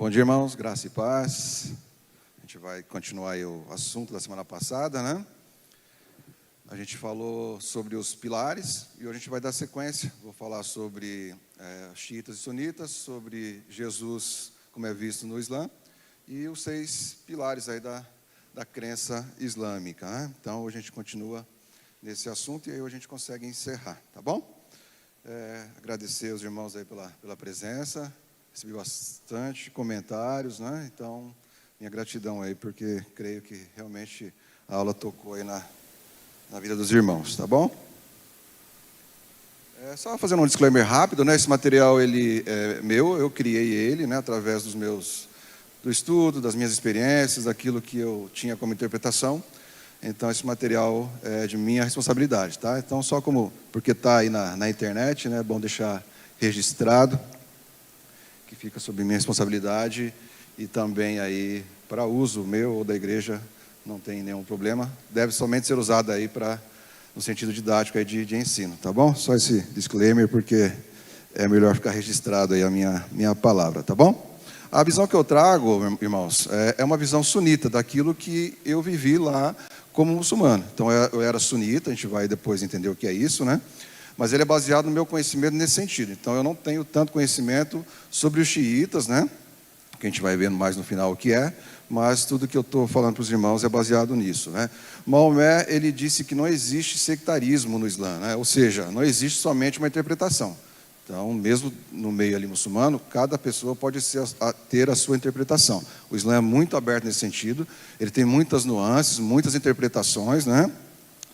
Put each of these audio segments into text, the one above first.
Bom dia, irmãos, graça e paz. A gente vai continuar aí o assunto da semana passada, né? A gente falou sobre os pilares e hoje a gente vai dar sequência. Vou falar sobre xiitas e sunitas, sobre Jesus, como é visto no Islã, e os 6 pilares aí da crença islâmica, né? Então, hoje a gente continua nesse assunto e aí hoje a gente consegue encerrar, tá bom? Agradecer aos irmãos aí pela presença. Recebi bastante comentários, né? Então, minha gratidão aí, porque creio que realmente a aula tocou aí na vida dos irmãos, tá bom? Só fazendo um disclaimer rápido, né? Esse material, ele é meu, eu criei ele, né? Através do estudo, das minhas experiências, daquilo que eu tinha como interpretação. Então, esse material é de minha responsabilidade, tá? Então, só porque está aí na internet, né? É bom deixar registrado, que fica sob minha responsabilidade e também aí para uso meu ou da igreja, não tem nenhum problema. Deve somente ser usado aí no sentido didático aí de ensino, tá bom? Só esse disclaimer, porque é melhor ficar registrado aí a minha palavra, tá bom? A visão que eu trago, irmãos, é uma visão sunita, daquilo que eu vivi lá como muçulmano. Então, eu era sunita, a gente vai depois entender o que é isso, né? Mas ele é baseado no meu conhecimento nesse sentido. Então, eu não tenho tanto conhecimento sobre os xiitas, né? Que a gente vai vendo mais no final o que é, mas tudo que eu estou falando para os irmãos é baseado nisso, né? Maomé, ele disse que não existe sectarismo no Islã, né? Ou seja, não existe somente uma interpretação. Então, mesmo no meio ali muçulmano, cada pessoa pode ter a sua interpretação. O Islã é muito aberto nesse sentido, ele tem muitas nuances, muitas interpretações, né?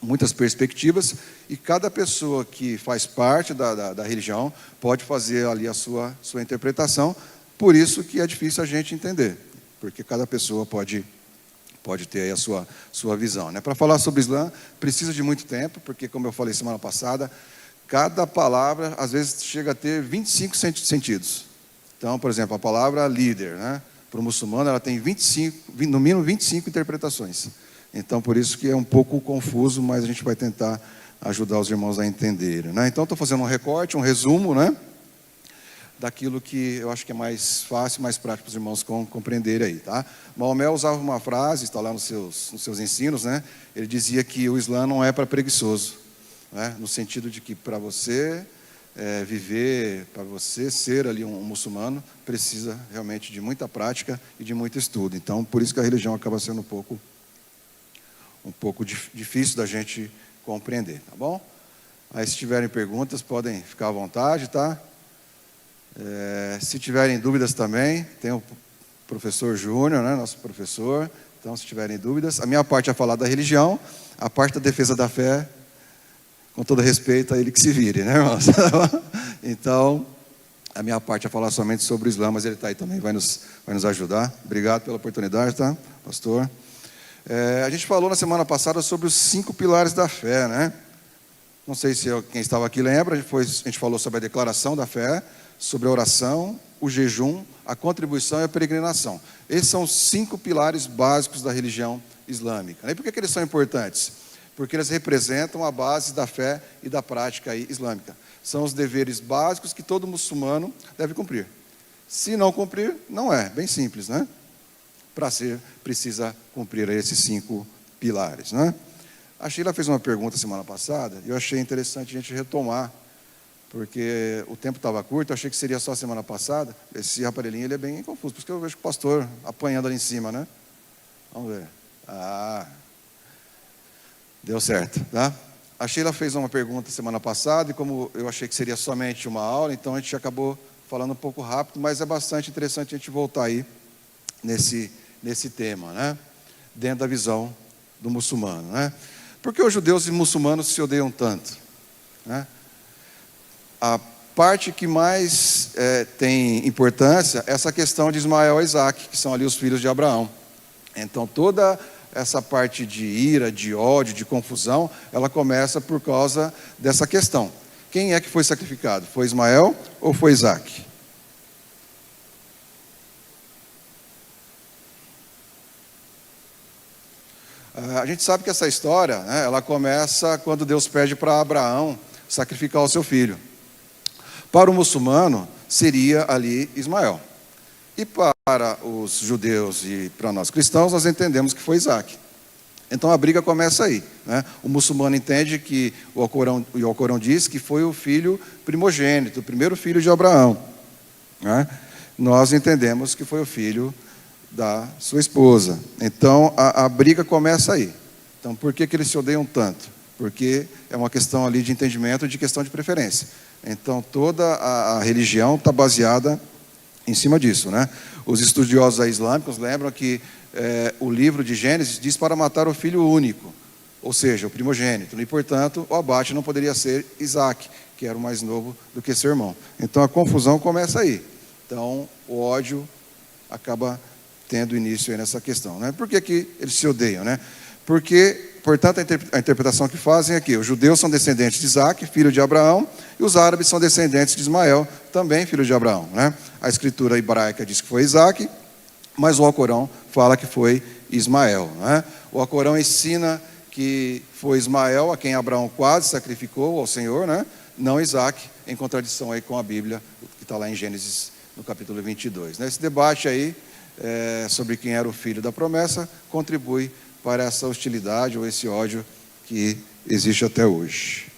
Muitas perspectivas, e cada pessoa que faz parte da religião pode fazer ali a sua interpretação. Por isso que é difícil a gente entender, porque cada pessoa pode ter aí a sua visão, né? Para falar sobre o Islã, precisa de muito tempo, porque, como eu falei semana passada, cada palavra, às vezes, chega a ter 25 sentidos. Então, por exemplo, a palavra líder, né? Para o muçulmano, ela tem no mínimo 25 interpretações. Então, por isso que é um pouco confuso, mas a gente vai tentar ajudar os irmãos a entenderem, né? Então, estou fazendo um recorte, um resumo, né? Daquilo que eu acho que é mais fácil, mais prático para os irmãos compreenderem aí, tá? Maomé usava uma frase, está lá nos seus ensinos, né? Ele dizia que o Islã não é para preguiçoso, né? No sentido de que para você viver, para você ser ali um muçulmano, precisa realmente de muita prática e de muito estudo. Então, por isso que a religião acaba sendo um pouco difícil da gente compreender, tá bom? Aí, se tiverem perguntas, podem ficar à vontade, tá? Se tiverem dúvidas também, tem o professor Júnior, né, nosso professor. Então, se tiverem dúvidas, a minha parte é falar da religião, a parte da defesa da fé, com todo respeito a ele que se vire, né, irmãos? Então, a minha parte é falar somente sobre o Islã, mas ele está aí também, vai nos ajudar. Obrigado pela oportunidade, tá, pastor? A gente falou na semana passada sobre os 5 pilares da fé, né? Não sei se quem estava aqui lembra, a gente falou sobre a declaração da fé, sobre a oração, o jejum, a contribuição e a peregrinação. Esses são os 5 pilares básicos da religião islâmica. E por que eles são importantes? Porque eles representam a base da fé e da prática islâmica. São os deveres básicos que todo muçulmano deve cumprir. Se não cumprir, não é. Bem simples, né? Para ser, precisa cumprir esses 5 pilares, né? A Sheila fez uma pergunta semana passada e eu achei interessante a gente retomar, porque o tempo estava curto, eu achei que seria só semana passada. Esse aparelhinho ele é bem confuso, por isso que eu vejo o pastor apanhando ali em cima, né? Vamos ver. Deu certo, tá? A Sheila fez uma pergunta semana passada e como eu achei que seria somente uma aula, então a gente acabou falando um pouco rápido, mas é bastante interessante a gente voltar aí nesse tema, né? Dentro da visão do muçulmano, né? Por que os judeus e muçulmanos se odeiam tanto, né? A parte que mais tem importância é essa questão de Ismael e Isaac, que são ali os filhos de Abraão. Então, toda essa parte de ira, de ódio, de confusão, ela começa por causa dessa questão. Quem é que foi sacrificado? Foi Ismael ou foi Isaac? A gente sabe que essa história, né, ela começa quando Deus pede para Abraão sacrificar o seu filho. Para o muçulmano, seria ali Ismael. E para para os judeus e para nós cristãos, nós entendemos que foi Isaac. Então a briga começa aí, né? O muçulmano entende que o Alcorão diz que foi o filho primogênito, o primeiro filho de Abraão, né? Nós entendemos que foi o filho da sua esposa. Então a briga começa aí. Então por que eles se odeiam tanto? Porque é uma questão ali de entendimento, de questão de preferência. Então toda a religião está baseada em cima disso, né? Os estudiosos islâmicos lembram que o livro de Gênesis diz para matar o filho único, ou seja, o primogênito, e portanto o abate não poderia ser Isaac, que era o mais novo do que seu irmão. Então a confusão começa aí. Então o ódio acaba tendo início aí nessa questão, né? Por que eles se odeiam, né? Porque, portanto, a interpretação que fazem é que os judeus são descendentes de Isaac, filho de Abraão, e os árabes são descendentes de Ismael, também filho de Abraão, né? A escritura hebraica diz que foi Isaac, mas o Alcorão fala que foi Ismael, né? O Alcorão ensina que foi Ismael a quem Abraão quase sacrificou ao Senhor, né? Não Isaac, em contradição aí com a Bíblia, que está lá em Gênesis, no capítulo 22. Esse debate aí sobre quem era o filho da promessa contribui para essa hostilidade ou esse ódio que existe até hoje.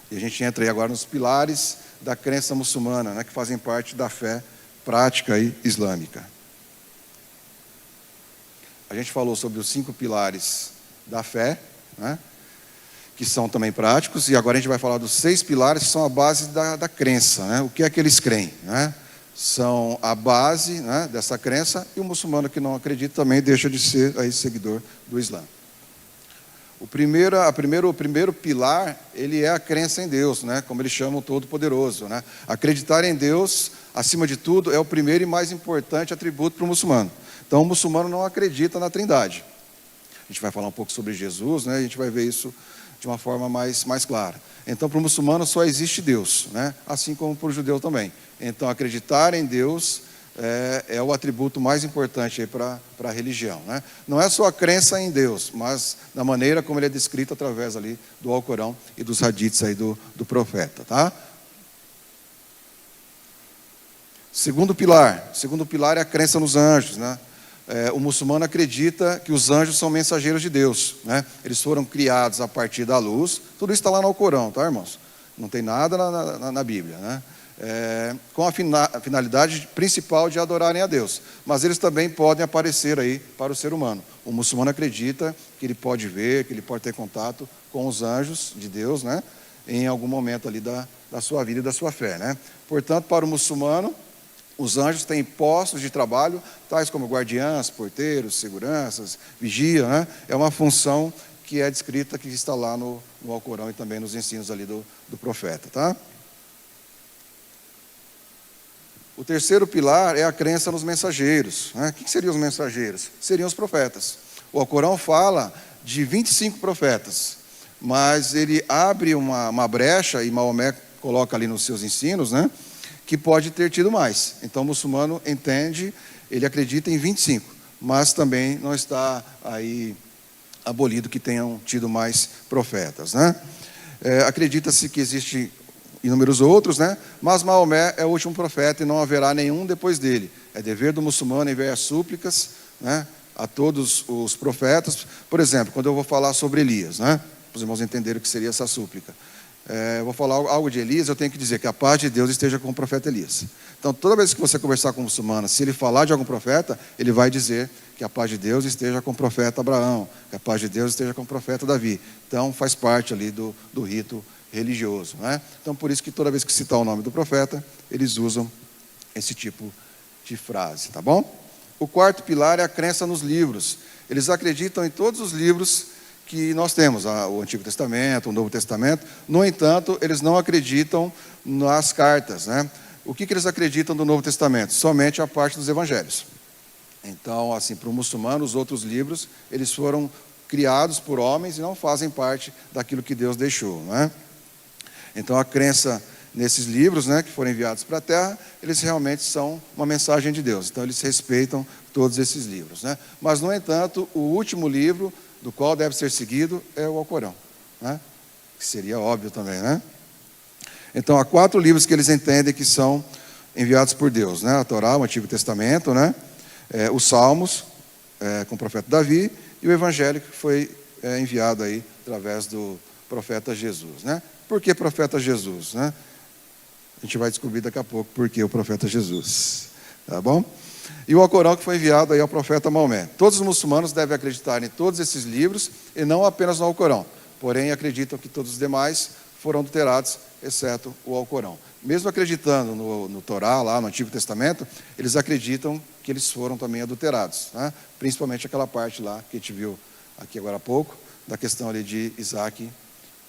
E a gente entra aí agora nos pilares da crença muçulmana, né, que fazem parte da fé prática e islâmica. A gente falou sobre os 5 pilares da fé, né, que são também práticos, e agora a gente vai falar dos 6 pilares que são a base da crença, né? O que é que eles creem, né? São a base, né, dessa crença, e o muçulmano que não acredita também deixa de ser aí seguidor do Islã. O primeiro pilar, ele é a crença em Deus, né, como eles chamam o Todo-Poderoso, né? Acreditar em Deus, acima de tudo, é o primeiro e mais importante atributo para o muçulmano. Então, o muçulmano não acredita na Trindade. A gente vai falar um pouco sobre Jesus, né? A gente vai ver isso de uma forma mais clara. Então, para o muçulmano só existe Deus, né? Assim como para o judeu também. Então, acreditar em Deus é o atributo mais importante para a religião, né? Não é só a crença em Deus, mas na maneira como ele é descrito através ali do Alcorão e dos hadiths aí do profeta, tá? Segundo pilar é a crença nos anjos, né? O muçulmano acredita que os anjos são mensageiros de Deus, né? Eles foram criados a partir da luz. Tudo isso está lá no Alcorão, tá, irmãos? Não tem nada na Bíblia, né? Com a finalidade principal de adorarem a Deus. Mas eles também podem aparecer aí para o ser humano. O muçulmano acredita que ele pode ver, que ele pode ter contato com os anjos de Deus, né? Em algum momento ali da sua vida e da sua fé, né? Portanto, para o muçulmano, os anjos têm postos de trabalho, tais como guardiãs, porteiros, seguranças, vigia, né? É uma função que é descrita, que está lá no Alcorão e também nos ensinos ali do profeta, tá? O terceiro pilar é a crença nos mensageiros, né? O que seriam os mensageiros? Seriam os profetas. O Alcorão fala de 25 profetas, mas ele abre uma brecha, e Maomé coloca ali nos seus ensinos, né, que pode ter tido mais. Então o muçulmano entende, ele acredita em 25, mas também não está aí abolido que tenham tido mais profetas, né? Acredita-se que existe inúmeros outros, né? Mas Maomé é o último profeta e não haverá nenhum depois dele. É dever do muçulmano enviar súplicas, né, a todos os profetas. Por exemplo, quando eu vou falar sobre Elias, né, para os irmãos entenderem o que seria essa súplica. Eu vou falar algo de Elias, eu tenho que dizer que a paz de Deus esteja com o profeta Elias. Então, toda vez que você conversar com um muçulmano, se ele falar de algum profeta, ele vai dizer que a paz de Deus esteja com o profeta Abraão, que a paz de Deus esteja com o profeta Davi. Então, faz parte ali do rito religioso, né? Então, por isso que toda vez que citar o nome do profeta, eles usam esse tipo de frase, tá bom? O quarto pilar é a crença nos livros. Eles acreditam em todos os livros que nós temos, o Antigo Testamento, o Novo Testamento. No entanto, eles não acreditam nas cartas, né? O que eles acreditam do Novo Testamento? Somente a parte dos evangelhos. Então, assim, para o muçulmano, os outros livros, eles foram criados por homens e não fazem parte daquilo que Deus deixou, né? Então, a crença nesses livros, né, que foram enviados para a Terra, eles realmente são uma mensagem de Deus. Então, eles respeitam todos esses livros, né? Mas, no entanto, o último livro do qual deve ser seguido é o Alcorão, né? Que seria óbvio também, né? Então, há 4 livros que eles entendem que são enviados por Deus, né? A Torá, o Antigo Testamento, né? Os Salmos, com o profeta Davi, e o Evangelho que foi enviado aí através do profeta Jesus, né? Por que profeta Jesus, né? A gente vai descobrir daqui a pouco por que o profeta Jesus, tá bom? E o Alcorão que foi enviado aí ao profeta Maomé. Todos os muçulmanos devem acreditar em todos esses livros e não apenas no Alcorão. Porém, acreditam que todos os demais foram adulterados, exceto o Alcorão. Mesmo acreditando no Torá, lá no Antigo Testamento, eles acreditam que eles foram também adulterados, né? Principalmente aquela parte lá que a gente viu aqui agora há pouco, da questão ali de Isaac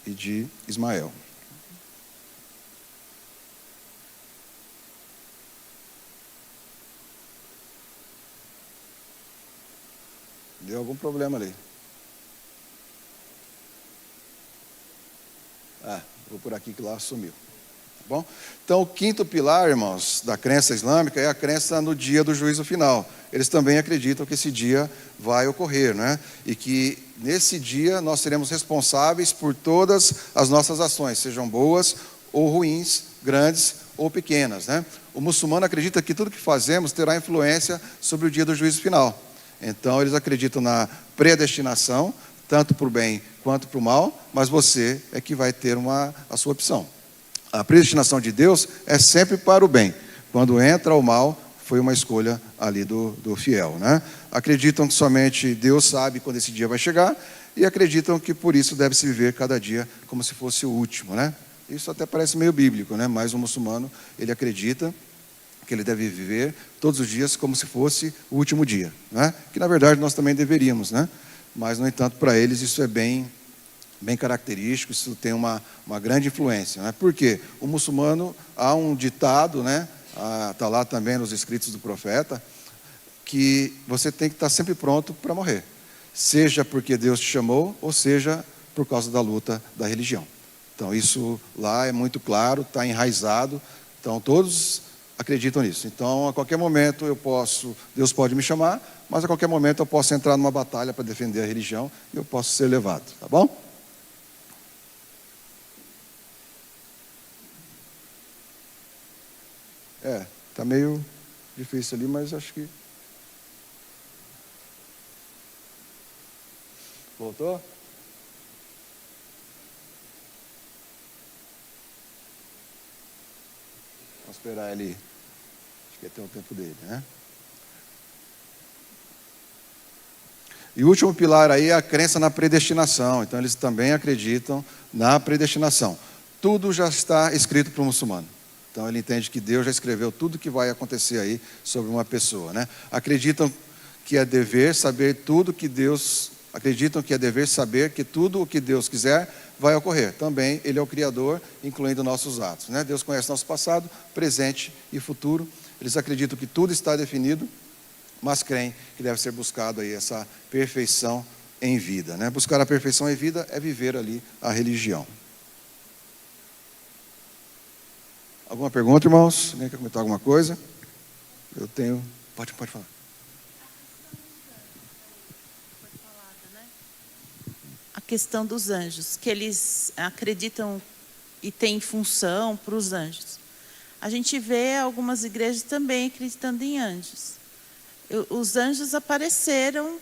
e de Ismael. Deu algum problema ali. Vou por aqui que lá sumiu. Tá bom? Então, o quinto pilar, irmãos, da crença islâmica é a crença no dia do juízo final. Eles também acreditam que esse dia vai ocorrer, né? E que nesse dia nós seremos responsáveis por todas as nossas ações, sejam boas ou ruins, grandes ou pequenas, né? O muçulmano acredita que tudo que fazemos terá influência sobre o dia do juízo final. Então, eles acreditam na predestinação, tanto para o bem quanto para o mal, mas você é que vai ter a sua opção. A predestinação de Deus é sempre para o bem. Quando entra o mal, foi uma escolha ali do fiel, né? Acreditam que somente Deus sabe quando esse dia vai chegar e acreditam que por isso deve-se viver cada dia como se fosse o último, né? Isso até parece meio bíblico, né? Mas o muçulmano, ele acredita que ele deve viver todos os dias como se fosse o último dia, né? Que na verdade nós também deveríamos, né? Mas, no entanto, para eles isso é bem característico, isso tem uma grande influência, né? Porque o muçulmano, há um ditado, né? Está lá também nos escritos do profeta, que você tem que estar sempre pronto para morrer, seja porque Deus te chamou, ou seja por causa da luta da religião. Então, isso lá é muito claro, está enraizado, então todos acreditam nisso. Então, a qualquer momento Deus pode me chamar, mas a qualquer momento eu posso entrar numa batalha para defender a religião e eu posso ser levado, tá bom? Tá meio difícil ali, mas acho que... Voltou? Vamos esperar ele. Acho que tem o tempo dele, né? E o último pilar aí é a crença na predestinação. Então, eles também acreditam na predestinação. Tudo já está escrito para o muçulmano. Então, ele entende que Deus já escreveu tudo que vai acontecer aí sobre uma pessoa, né? Acreditam que é dever saber tudo que Deus... Acreditam que é dever saber que tudo o que Deus quiser vai ocorrer. Também, Ele é o Criador, incluindo nossos atos, né? Deus conhece nosso passado, presente e futuro. Eles acreditam que tudo está definido, mas creem que deve ser buscado aí essa perfeição em vida, né? Buscar a perfeição em vida é viver ali a religião. Alguma pergunta, irmãos? Alguém quer comentar alguma coisa? Eu tenho... Pode falar. A questão dos anjos, que eles acreditam e têm função para os anjos. A gente vê algumas igrejas também acreditando em anjos. Os anjos apareceram,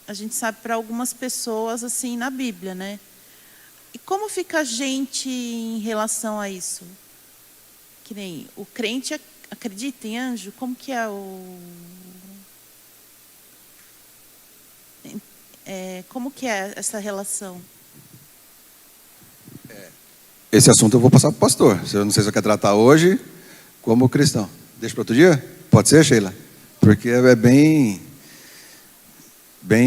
a gente sabe, para algumas pessoas assim na Bíblia, né? E como fica a gente em relação a isso? Que nem o crente acredita em anjo? Como que é como que é essa relação? Esse assunto eu vou passar para o pastor. Eu não sei se você quer tratar hoje como cristão. Deixa para outro dia? Pode ser, Sheila? Porque é bem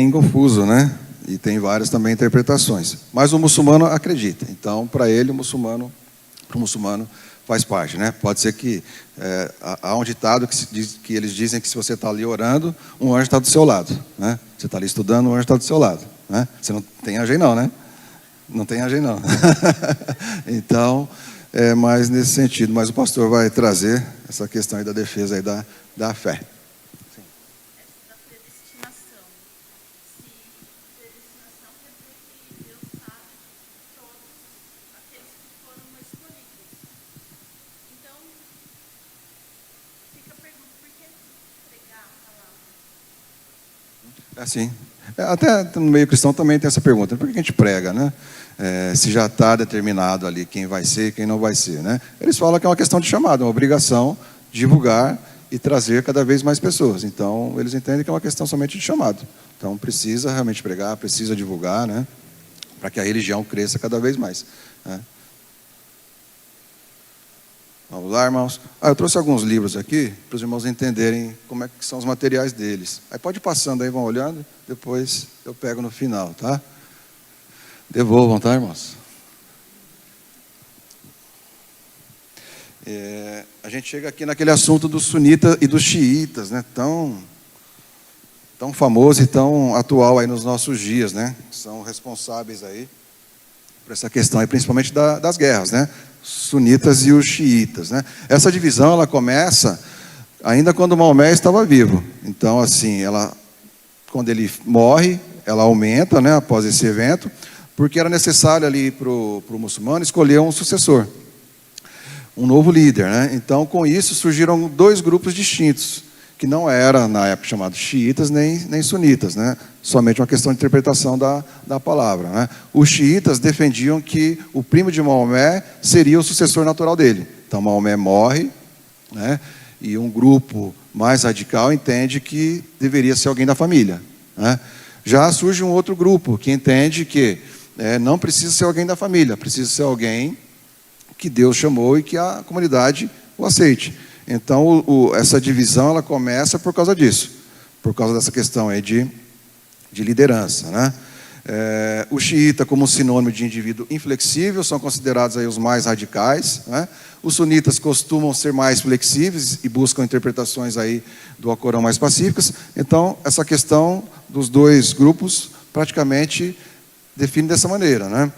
confuso, né? E tem várias também interpretações. Mas o muçulmano acredita. Então, para ele, para o muçulmano faz parte, né? Pode ser que há um ditado que eles dizem que se você está ali orando, um anjo está do seu lado, né? Você está ali estudando, um anjo está do seu lado, né? Você não tem anjo aí não, né? Não tem anjo aí não. Então, mais nesse sentido. Mas o pastor vai trazer essa questão aí da defesa aí da fé. Sim. Da predestinação. Se predestinação quer dizer que Deus sabe todos aqueles que foram escolhidos. Então, É assim. Até no meio cristão também tem essa pergunta: por que a gente prega, né? Se já está determinado ali quem vai ser e quem não vai ser, né? Eles falam que é uma questão de chamado, uma obrigação divulgar e trazer cada vez mais pessoas. Então, eles entendem que é uma questão somente de chamado. Então, precisa realmente pregar, precisa divulgar, né? Para que a religião cresça cada vez mais, né? Vamos lá, irmãos. Eu trouxe alguns livros aqui para os irmãos entenderem como é que são os materiais deles. Aí pode ir passando aí, vão olhando, depois eu pego no final, tá? Devolvam, tá, irmãos? A gente chega aqui naquele assunto dos sunitas e dos xiitas, né? Tão famoso e tão atual aí nos nossos dias, né? São responsáveis aí por essa questão aí, principalmente das guerras, né? Sunitas e os xiitas, né? Essa divisão ela começa ainda quando Maomé estava vivo. Então, assim, quando ele morre, ela aumenta, né? Após esse evento, porque era necessário ali para o muçulmano escolher um sucessor, um novo líder, né? Então, com isso surgiram dois grupos distintos, que não era na época chamados xiitas nem sunitas, né? Somente uma questão de interpretação da palavra, né? Os xiitas defendiam que o primo de Maomé seria o sucessor natural dele. Então Maomé morre, né? E um grupo mais radical entende que deveria ser alguém da família, né? Já surge um outro grupo que entende que não precisa ser alguém da família, precisa ser alguém que Deus chamou e que a comunidade o aceite. Então, essa divisão ela começa por causa disso, por causa dessa questão aí de liderança, né? O xiita, como sinônimo de indivíduo inflexível, são considerados aí os mais radicais, né? Os sunitas costumam ser mais flexíveis e buscam interpretações aí do Alcorão mais pacíficas. Então, essa questão dos dois grupos praticamente define dessa maneira, né?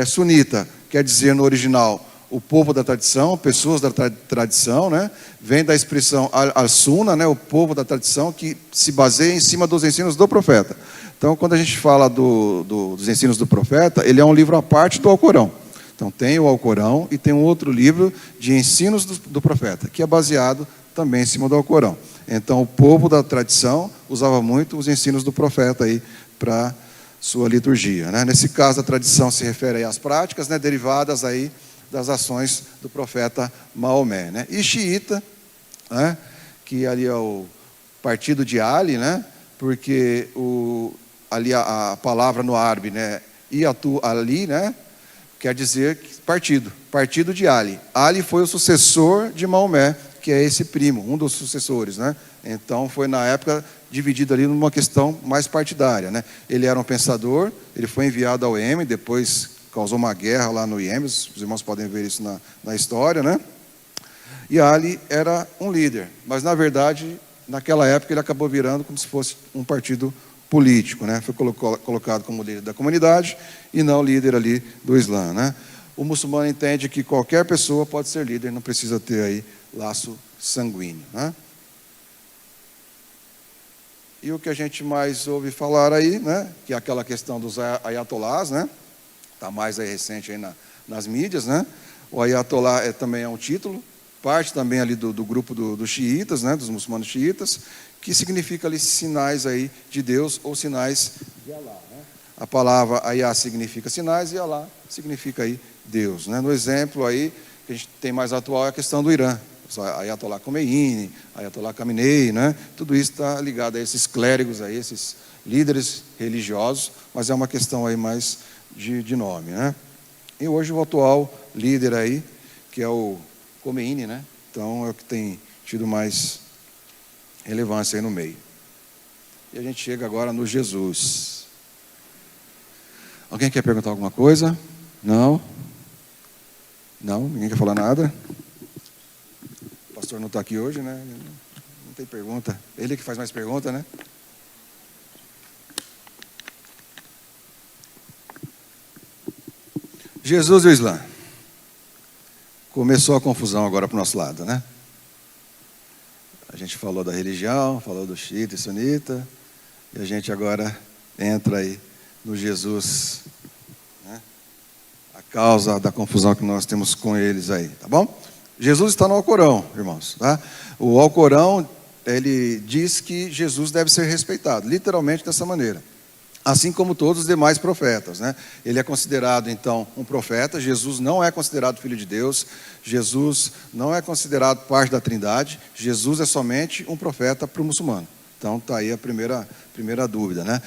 Sunita quer dizer no original o povo da tradição, pessoas da tradição, né? Vem da expressão al-sunna, né? O povo da tradição, que se baseia em cima dos ensinos do profeta. Então, quando a gente fala dos ensinos do profeta, ele é um livro à parte do Alcorão. Então, tem o Alcorão e tem um outro livro de ensinos do profeta, que é baseado também em cima do Alcorão. Então, o povo da tradição usava muito os ensinos do profeta aí para sua liturgia, né? Nesse caso, a tradição se refere aí às práticas, né? Derivadas aí das ações do profeta Maomé, né? E xiita, né? Que ali é o partido de Ali, né? Porque ali a palavra no árabe, né? Iatu Ali, né? Quer dizer partido de Ali. Ali foi o sucessor de Maomé, que é esse primo, um dos sucessores, né? Então foi na época dividido ali numa questão mais partidária, né? Ele era um pensador, ele foi enviado ao Iêmen, depois causou uma guerra lá no Iêmen, os irmãos podem ver isso na história, né? E Ali era um líder, mas na verdade, naquela época ele acabou virando como se fosse um partido político, né? Foi colocado como líder da comunidade e não líder ali do Islã, né? O muçulmano entende que qualquer pessoa pode ser líder, não precisa ter aí laço sanguíneo, né? E o que a gente mais ouve falar aí, né? Que é aquela questão dos ayatolás, né? Está mais aí recente aí nas mídias, né? O ayatolá também é um título, parte também ali do grupo dos xiitas, né? Dos muçulmanos xiitas, que significa ali sinais aí de Deus ou sinais de Alá, né? A palavra ayah significa sinais e Alá significa aí Deus, né? No exemplo aí que a gente tem mais atual é a questão do Irã, Ayatollah Khomeini, Ayatollah Khamenei, né? Tudo isso está ligado a esses clérigos aí, esses líderes religiosos, mas é uma questão aí mais de nome, né? E hoje o atual líder aí, que é o Khomeini, né? Então é o que tem tido mais relevância aí no meio. E a gente chega agora no Jesus. Alguém quer perguntar alguma coisa? Não? Não? Ninguém quer falar nada? O pastor não está aqui hoje, né? Não tem pergunta. Ele que faz mais pergunta, né? Jesus e o Islã. Começou a confusão agora para o nosso lado, né? A gente falou da religião, falou do xiita e sunita, e a gente agora entra aí no Jesus, né? A causa da confusão que nós temos com eles aí, tá bom? Jesus está no Alcorão, irmãos, tá? O Alcorão ele diz que Jesus deve ser respeitado, literalmente dessa maneira. Assim como todos os demais profetas, né? Ele é considerado, então, um profeta. Jesus não é considerado filho de Deus. Jesus não é considerado parte da Trindade. Jesus é somente um profeta para o muçulmano. Então, está aí a primeira dúvida, né?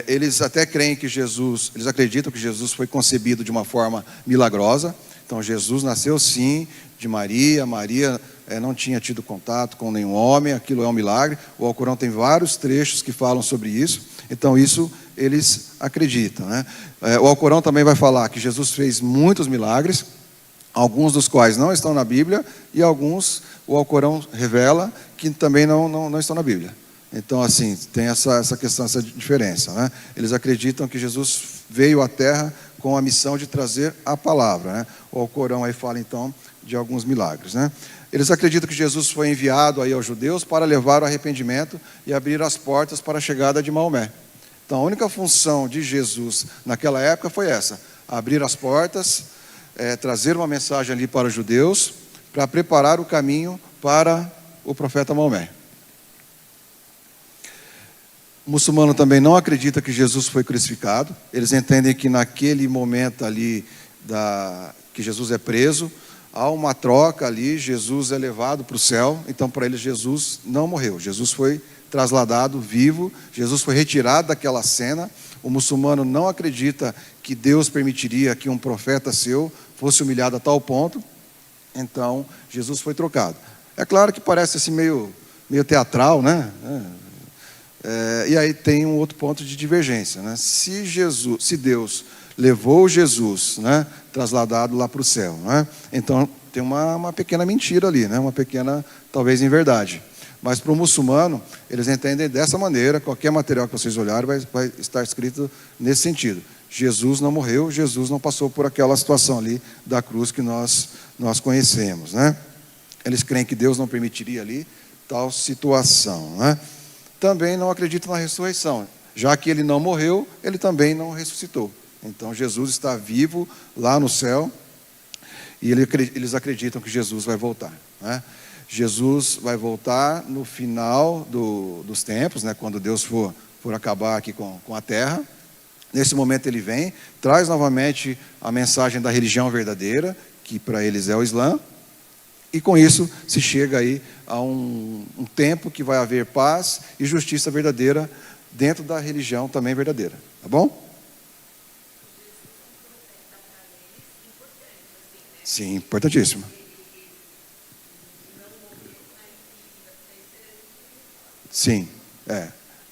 Eles até creem que Jesus, eles acreditam que Jesus foi concebido de uma forma milagrosa. Então, Jesus nasceu, sim, de Maria. Maria não tinha tido contato com nenhum homem. Aquilo é um milagre. O Alcorão tem vários trechos que falam sobre isso. Então, isso eles acreditam, né? O Alcorão também vai falar que Jesus fez muitos milagres, alguns dos quais não estão na Bíblia, e alguns o Alcorão revela que também não estão na Bíblia. Então, assim, tem essa questão, essa diferença, né? Eles acreditam que Jesus veio à Terra com a missão de trazer a palavra, né? O Alcorão aí fala, então, de alguns milagres, né? Eles acreditam que Jesus foi enviado aí aos judeus para levar o arrependimento e abrir as portas para a chegada de Maomé. Então, a única função de Jesus naquela época foi essa: abrir as portas, trazer uma mensagem ali para os judeus, para preparar o caminho para o profeta Maomé. O muçulmano também não acredita que Jesus foi crucificado. Eles entendem que naquele momento ali que Jesus é preso, há uma troca ali, Jesus é levado para o céu. Então, para eles, Jesus não morreu. Jesus foi trasladado vivo, Jesus foi retirado daquela cena. O muçulmano não acredita que Deus permitiria que um profeta seu fosse humilhado a tal ponto. Então, Jesus foi trocado. É claro que parece assim meio teatral, né? E aí tem um outro ponto de divergência, né? Se Deus levou Jesus, né, trasladado lá para o céu, né? Então tem uma pequena mentira ali, né? Uma pequena, talvez, inverdade. Mas para o muçulmano, eles entendem dessa maneira. Qualquer material que vocês olharem vai estar escrito nesse sentido: Jesus não morreu, Jesus não passou por aquela situação ali da cruz que nós conhecemos, né? Eles creem que Deus não permitiria ali tal situação, né? Também não acreditam na ressurreição. Já que ele não morreu, ele também não ressuscitou. Então Jesus está vivo lá no céu, e eles acreditam que Jesus vai voltar, né? Jesus vai voltar no final dos tempos, né, quando Deus for acabar aqui com a terra. Nesse momento ele vem, traz novamente a mensagem da religião verdadeira, que para eles é o Islã, e com isso se chega aí a um tempo que vai haver paz e justiça verdadeira dentro da religião também verdadeira, tá bom? Sim, importantíssimo. Sim,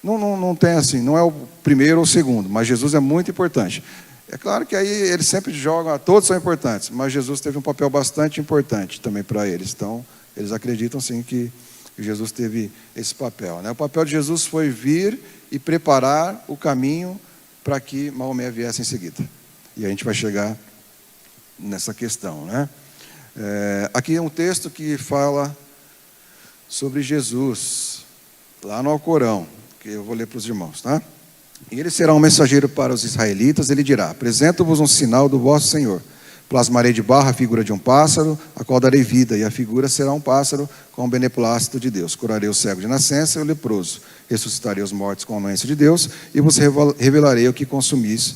não tem assim, não é o primeiro ou o segundo, mas Jesus é muito importante. É claro que aí eles sempre jogam, todos são importantes, mas Jesus teve um papel bastante importante também para eles. Então, eles acreditam sim que Jesus teve esse papel, né? O papel de Jesus foi vir e preparar o caminho para que Maomé viesse em seguida. E a gente vai chegar nessa questão, né? Aqui é um texto que fala sobre Jesus, lá no Alcorão, que eu vou ler para os irmãos, tá? E ele será um mensageiro para os israelitas. Ele dirá: apresento-vos um sinal do vosso Senhor. Plasmarei de barro a figura de um pássaro, a qual darei vida, e a figura será um pássaro com o beneplácito de Deus. Curarei o cego de nascença e o leproso. Ressuscitarei os mortos com a anuência de Deus, e vos revelarei o que consumis,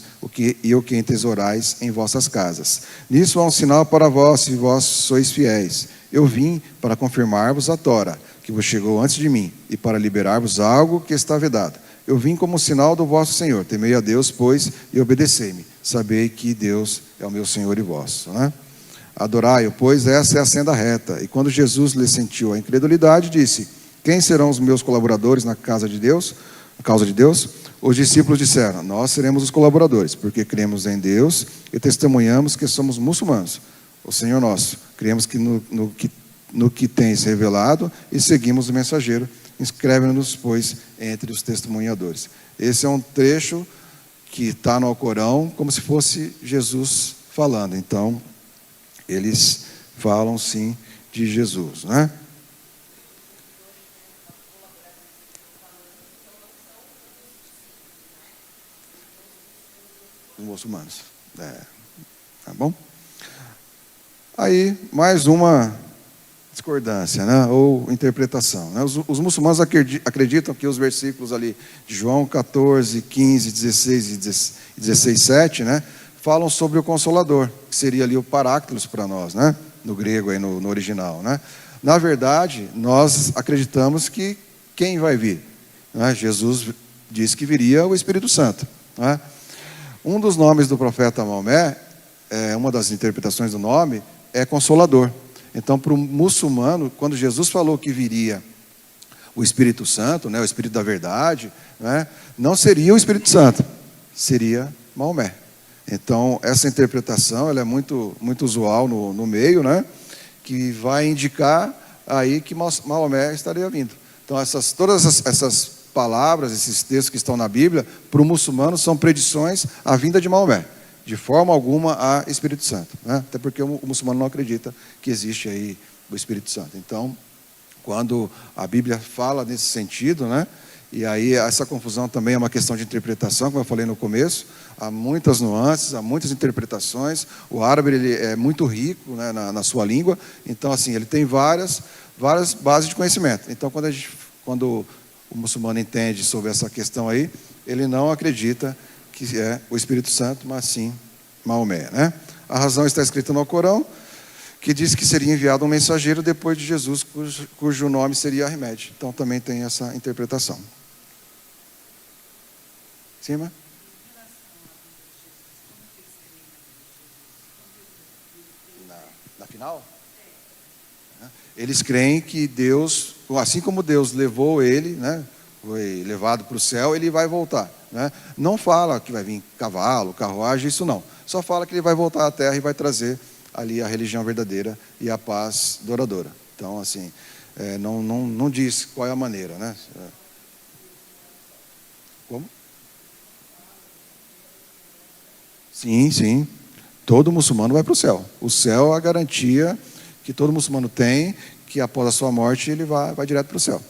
e o que entesourais em vossas casas. Nisso há um sinal para vós, se vós sois fiéis. Eu vim para confirmar-vos a Tora, que vos chegou antes de mim, e para liberar-vos algo que está vedado. Eu vim como sinal do vosso Senhor. Temei a Deus, pois, e obedecei-me. Sabei que Deus é o meu Senhor e vosso, né? Adorai-o, pois essa é a senda reta. E quando Jesus lhe sentiu a incredulidade, disse: quem serão os meus colaboradores na causa de Deus? Os discípulos disseram: nós seremos os colaboradores, porque cremos em Deus e testemunhamos que somos muçulmanos, o Senhor nosso. Cremos que no que tens revelado e seguimos o mensageiro. Inscreve-nos, pois, entre os testemunhadores. Esse é um trecho que está no Alcorão, como se fosse Jesus falando. Então, eles falam sim de Jesus, né? Os muçulmanos. Tá bom? Aí, mais uma discordância, né? Ou interpretação, né? Os muçulmanos acreditam que os versículos ali de João 14, 15, 16 e 16, 7, né? Falam sobre o Consolador, que seria ali o Paráclitos para nós, né? No grego, aí no original, né? Na verdade, nós acreditamos que quem vai vir? Né? Jesus disse que viria o Espírito Santo, né? Um dos nomes do profeta Maomé, uma das interpretações do nome, é Consolador. Então, para o muçulmano, quando Jesus falou que viria o Espírito Santo, né, o Espírito da Verdade, né, não seria o Espírito Santo, seria Maomé. Então, essa interpretação ela é muito, muito usual no meio, né, que vai indicar aí que Maomé estaria vindo. Então, todas essas palavras, esses textos que estão na Bíblia, para o muçulmano são predições à vinda de Maomé. De forma alguma a Espírito Santo, né? Até porque o muçulmano não acredita que existe aí o Espírito Santo. Então, quando a Bíblia fala nesse sentido, né? E aí essa confusão também é uma questão de interpretação, como eu falei no começo, há muitas nuances, há muitas interpretações. O árabe ele é muito rico, né, na sua língua, então assim ele tem várias bases de conhecimento. Então, quando o muçulmano entende sobre essa questão aí, ele não acredita que é o Espírito Santo, mas sim Maomé, né? A razão está escrita no Alcorão, que diz que seria enviado um mensageiro depois de Jesus, cujo nome seria Ahmed. Então também tem essa interpretação. Cima? Na final? Eles creem que Deus, assim como Deus levou ele, né? Foi levado para o céu, ele vai voltar, né? Não fala que vai vir cavalo, carruagem, isso não. Só fala que ele vai voltar à terra e vai trazer ali a religião verdadeira e a paz duradoura. Então, assim, não diz qual é a maneira, né? Como? Sim, sim. Todo muçulmano vai para o céu. O céu é a garantia que todo muçulmano tem, que após a sua morte ele vai direto para o céu,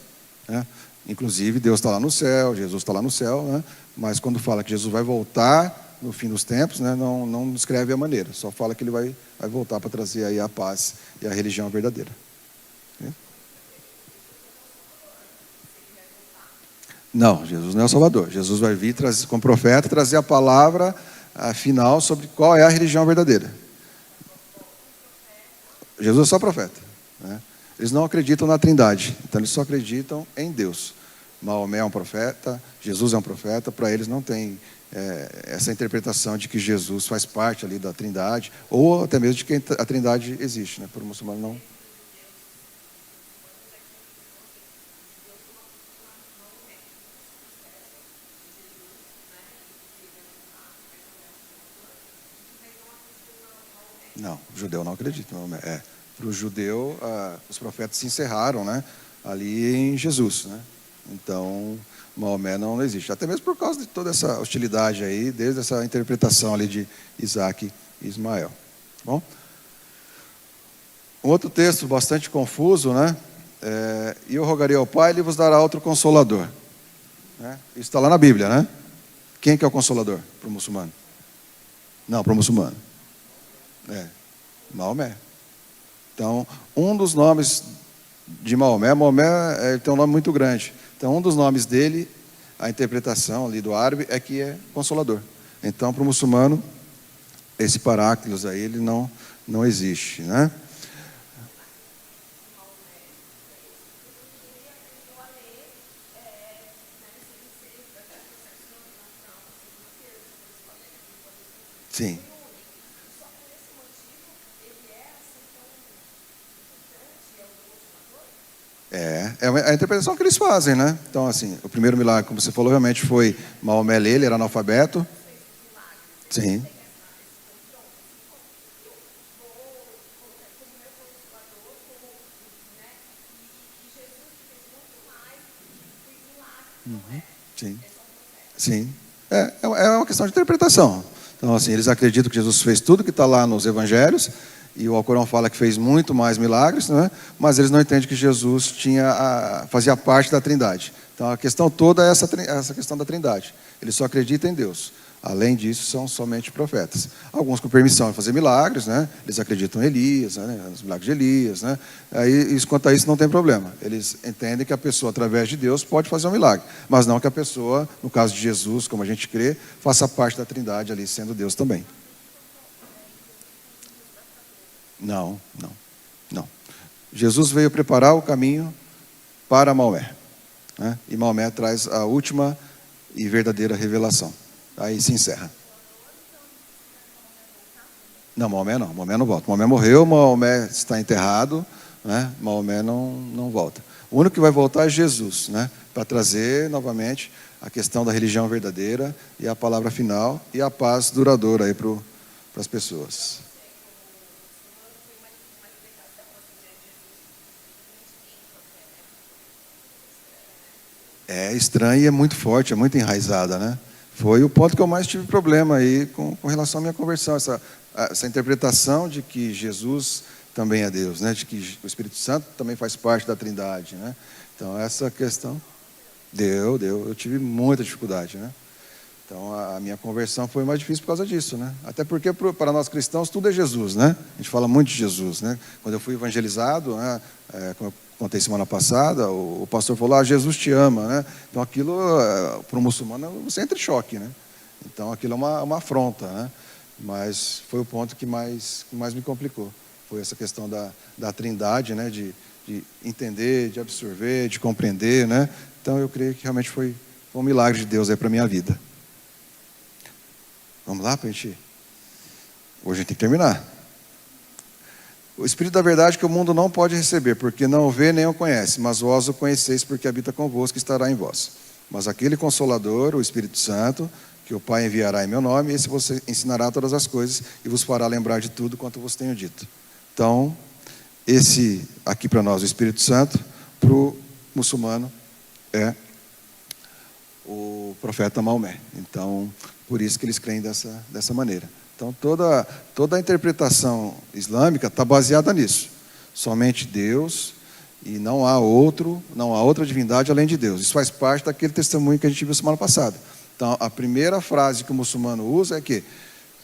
né? Inclusive, Deus está lá no céu, Jesus está lá no céu, né? Mas quando fala que Jesus vai voltar no fim dos tempos, né? Não descreve a maneira, só fala que ele vai voltar para trazer aí a paz e a religião verdadeira. Não, Jesus não é o Salvador. Jesus vai vir como profeta, trazer a palavra final sobre qual é a religião verdadeira. Jesus é só profeta, né? Eles não acreditam na Trindade, então eles só acreditam em Deus. Maomé é um profeta, Jesus é um profeta, para eles não tem essa interpretação de que Jesus faz parte ali da Trindade, ou até mesmo de que a Trindade existe, né? Para o muçulmano não. Não, o judeu não acredita. Para o judeu, os profetas se encerraram, né, ali em Jesus, né? Então, Maomé não existe. Até mesmo por causa de toda essa hostilidade aí, desde essa interpretação ali de Isaac e Ismael. Bom, um outro texto bastante confuso, né? E eu rogarei ao Pai, ele vos dará outro consolador. Né? Isso está lá na Bíblia, né? Quem que é o consolador para o muçulmano? Não, para o muçulmano. Maomé. Então, um dos nomes de Maomé tem um nome muito grande. Então, um dos nomes dele, a interpretação ali do árabe, é que é Consolador. Então, para o muçulmano, esse Paráclitos aí, ele não existe, né? Sim. É a interpretação que eles fazem, né? Então, assim, o primeiro milagre, como você falou, realmente foi Maomé, ele era analfabeto. Sim. Sim. Sim. É uma questão de interpretação. Então, assim, eles acreditam que Jesus fez tudo que está lá nos evangelhos, e o Alcorão fala que fez muito mais milagres, né? Mas eles não entendem que Jesus fazia parte da Trindade. Então, a questão toda é essa questão da Trindade. Eles só acreditam em Deus. Além disso, são somente profetas. Alguns com permissão de fazer milagres, né? Eles acreditam em Elias, né? Nos milagres de Elias, né? Aí, quanto a isso, não tem problema. Eles entendem que a pessoa, através de Deus, pode fazer um milagre, mas não que a pessoa, no caso de Jesus, como a gente crê, faça parte da Trindade ali, sendo Deus também. Não. Jesus veio preparar o caminho para Maomé, né? E Maomé traz a última e verdadeira revelação. Aí se encerra. Não, Maomé não volta. Maomé morreu, Maomé está enterrado, né? Maomé não volta. O único que vai voltar é Jesus, né? Para trazer novamente a questão da religião verdadeira e a palavra final e a paz duradoura aí para as pessoas. É estranha e é muito forte, é muito enraizada, né? Foi o ponto que eu mais tive problema aí com relação à minha conversão, essa interpretação de que Jesus também é Deus, né? De que o Espírito Santo também faz parte da Trindade, né? Então, essa questão eu tive muita dificuldade, né? Então, a minha conversão foi mais difícil por causa disso, né? Até porque, para nós cristãos, tudo é Jesus, né? A gente fala muito de Jesus, né? Quando eu fui evangelizado, né? Como eu contei semana passada, o pastor falou, Jesus te ama, né? Então, aquilo, para o muçulmano, você entra em choque, né? Então, aquilo é uma afronta, né? Mas foi o ponto que mais me complicou. Foi essa questão da trindade, né? De entender, de absorver, de compreender, né? Então, eu creio que realmente foi um milagre de Deus aí para a minha vida. Vamos lá para a gente... Hoje a gente tem que terminar. O Espírito da verdade que o mundo não pode receber, porque não o vê nem o conhece, mas vós o conheceis porque habita convosco e estará em vós. Mas aquele Consolador, o Espírito Santo, que o Pai enviará em meu nome, esse você ensinará todas as coisas e vos fará lembrar de tudo quanto vos tenho dito. Então, esse aqui para nós, o Espírito Santo, para o muçulmano, é o profeta Maomé. Então, por isso que eles creem dessa maneira. Então, toda a interpretação islâmica está baseada nisso. Somente Deus e não há outra divindade além de Deus. Isso faz parte daquele testemunho que a gente viu semana passada. Então, a primeira frase que o muçulmano usa é que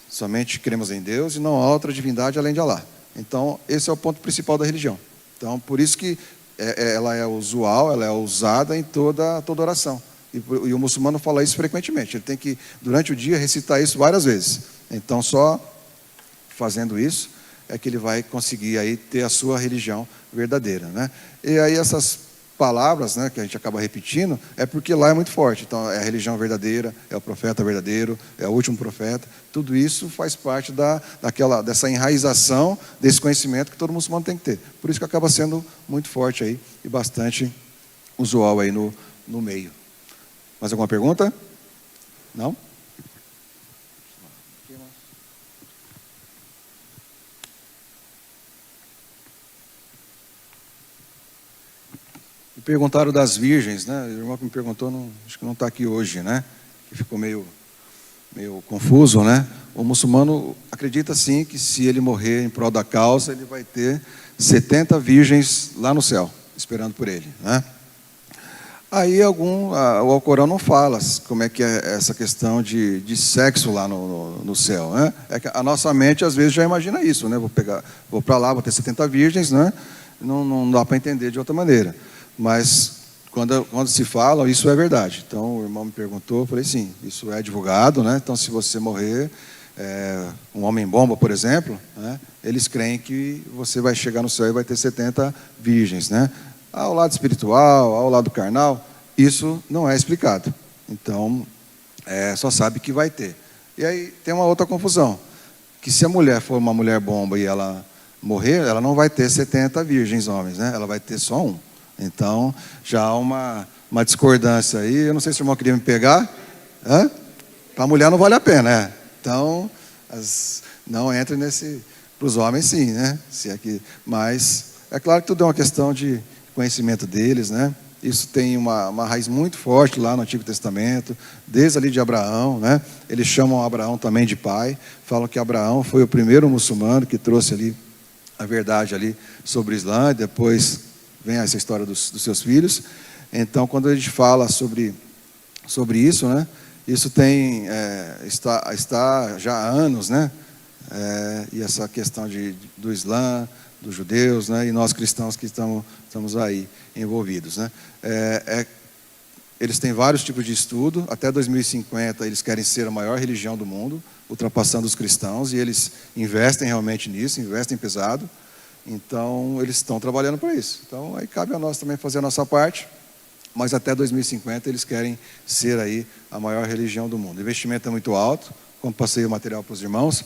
somente cremos em Deus e não há outra divindade além de Alá. Então, esse é o ponto principal da religião. Então, por isso que ela é usual, ela é usada em toda oração. E o muçulmano fala isso frequentemente. Ele tem que, durante o dia, recitar isso várias vezes. Então, só fazendo isso é que ele vai conseguir aí ter a sua religião verdadeira, né? E aí essas palavras, né, que a gente acaba repetindo, é porque lá é muito forte. Então, é a religião verdadeira, é o profeta verdadeiro, é o último profeta. Tudo isso faz parte dessa enraização desse conhecimento que todo muçulmano tem que ter. Por isso que acaba sendo muito forte aí e bastante usual aí no meio. Mais alguma pergunta? Não? Me perguntaram das virgens, né? O irmão que me perguntou, acho que não está aqui hoje, né? Que ficou meio confuso, né? O muçulmano acredita sim que se ele morrer em prol da causa, ele vai ter 70 virgens lá no céu, esperando por ele, né? Aí o Alcorão não fala como é que é essa questão de sexo lá no céu, né? É que a nossa mente às vezes já imagina isso, né? Vou para lá, vou ter 70 virgens, né? Não dá para entender de outra maneira. Mas quando se fala, isso é verdade. Então o irmão me perguntou, eu falei sim, isso é divulgado, né? Então se você morrer, um homem-bomba, por exemplo, né? Eles creem que você vai chegar no céu e vai ter 70 virgens, né? Ao lado espiritual, ao lado carnal, isso não é explicado. Então, só sabe que vai ter. E aí tem uma outra confusão, que se a mulher for uma mulher bomba e ela morrer, ela não vai ter 70 virgens homens, né? Ela vai ter só um. Então, já há uma discordância aí. Eu não sei se o irmão queria me pegar. Para a mulher não vale a pena, né? Então, não entra nesse... Para os homens, sim, né? Mas é claro que tudo é uma questão de conhecimento deles, né? Isso tem uma raiz muito forte lá no Antigo Testamento, desde ali de Abraão, né? Eles chamam Abraão também de pai, falam que Abraão foi o primeiro muçulmano que trouxe ali a verdade ali sobre o Islã, e depois vem essa história dos seus filhos. Então, quando a gente fala sobre isso, né? Isso tem, está já há anos, né? E essa questão do Islã, dos judeus, né? E nós cristãos que estamos aí envolvidos, né? Eles têm vários tipos de estudo. Até 2050 eles querem ser a maior religião do mundo, ultrapassando os cristãos, e eles investem realmente nisso, investem pesado. Então eles estão trabalhando para isso. Então aí cabe a nós também fazer a nossa parte. Mas até 2050 eles querem ser aí a maior religião do mundo. O investimento é muito alto, como passei o material para os irmãos.